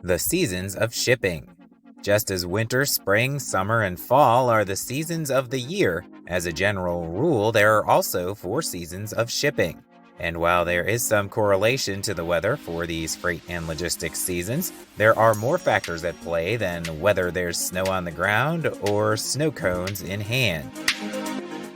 The seasons of shipping. Just as winter, spring, summer, and fall are the seasons of the year, as a general rule, there are also 4 seasons of shipping. And while there is some correlation to the weather for these freight and logistics seasons, there are more factors at play than whether there's snow on the ground or snow cones in hand.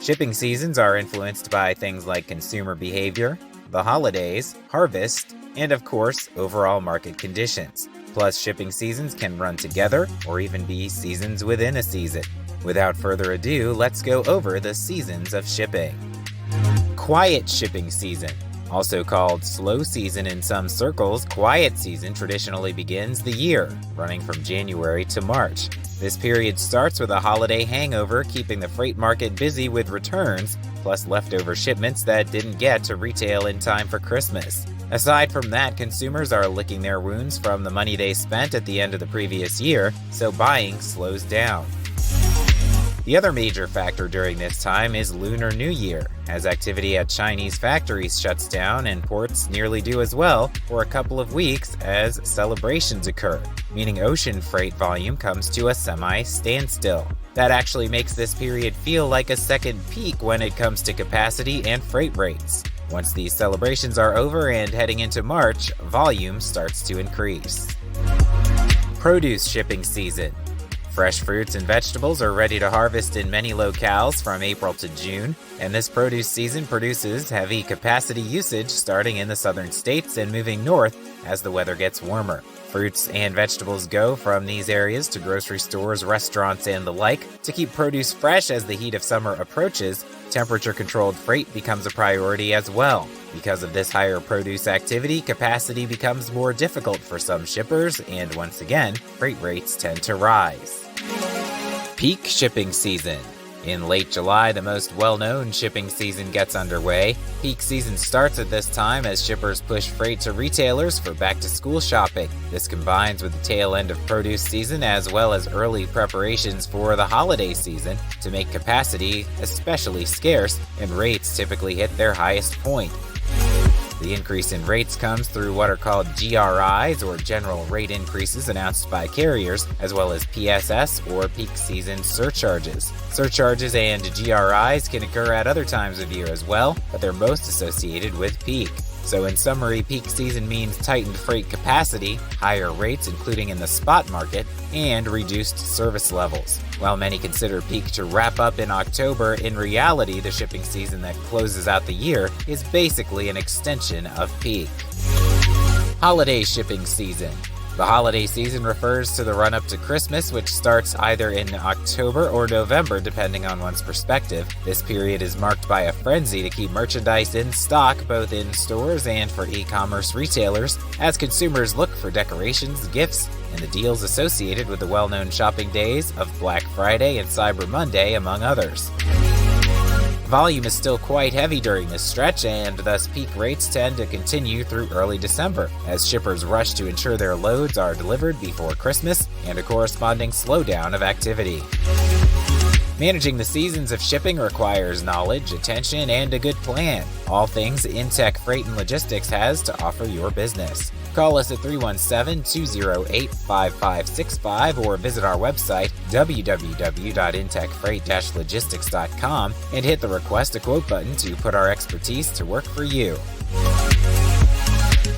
Shipping seasons are influenced by things like consumer behavior, the holidays, harvest, and of course, overall market conditions. Plus, shipping seasons can run together or even be seasons within a season. Without further ado, let's go over the seasons of shipping. Quiet shipping season. Also called slow season in some circles, quiet season traditionally begins the year, running from January to March. This period starts with a holiday hangover, keeping the freight market busy with returns, plus leftover shipments that didn't get to retail in time for Christmas. Aside from that, consumers are licking their wounds from the money they spent at the end of the previous year, so buying slows down. The other major factor during this time is Lunar New Year, as activity at Chinese factories shuts down and ports nearly do as well for a couple of weeks as celebrations occur, meaning ocean freight volume comes to a semi-standstill. That actually makes this period feel like a second peak when it comes to capacity and freight rates. Once these celebrations are over and heading into March, volume starts to increase. Produce shipping season. Fresh fruits and vegetables are ready to harvest in many locales from April to June, and this produce season produces heavy capacity usage starting in the southern states and moving north as the weather gets warmer. Fruits and vegetables go from these areas to grocery stores, restaurants, and the like. To keep produce fresh as the heat of summer approaches, temperature-controlled freight becomes a priority as well. Because of this higher produce activity, capacity becomes more difficult for some shippers, and once again, freight rates tend to rise. Peak shipping season. In late July, the most well-known shipping season gets underway. Peak season starts at this time as shippers push freight to retailers for back-to-school shopping. This combines with the tail end of produce season as well as early preparations for the holiday season to make capacity especially scarce, and rates typically hit their highest point. The increase in rates comes through what are called GRIs, or general rate increases announced by carriers, as well as PSS, or peak season surcharges. Surcharges and GRIs can occur at other times of year as well, but they're most associated with peak. So in summary, peak season means tightened freight capacity, higher rates including in the spot market, and reduced service levels. While many consider peak to wrap up in October, in reality the shipping season that closes out the year is basically an extension of peak. Holiday shipping season. The holiday season refers to the run-up to Christmas, which starts either in October or November depending on one's perspective. This period is marked by a frenzy to keep merchandise in stock both in stores and for e-commerce retailers, as consumers look for decorations, gifts, and the deals associated with the well-known shopping days of Black Friday and Cyber Monday, among others. Volume is still quite heavy during this stretch, and thus peak rates tend to continue through early December, as shippers rush to ensure their loads are delivered before Christmas and a corresponding slowdown of activity. Managing the seasons of shipping requires knowledge, attention, and a good plan. All things Intech Freight and Logistics has to offer your business. Call us at 317-208-5565 or visit our website www.intechfreight-logistics.com and hit the Request a Quote button to put our expertise to work for you.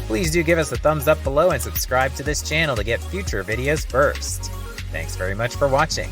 Please do give us a thumbs up below and subscribe to this channel to get future videos first. Thanks very much for watching.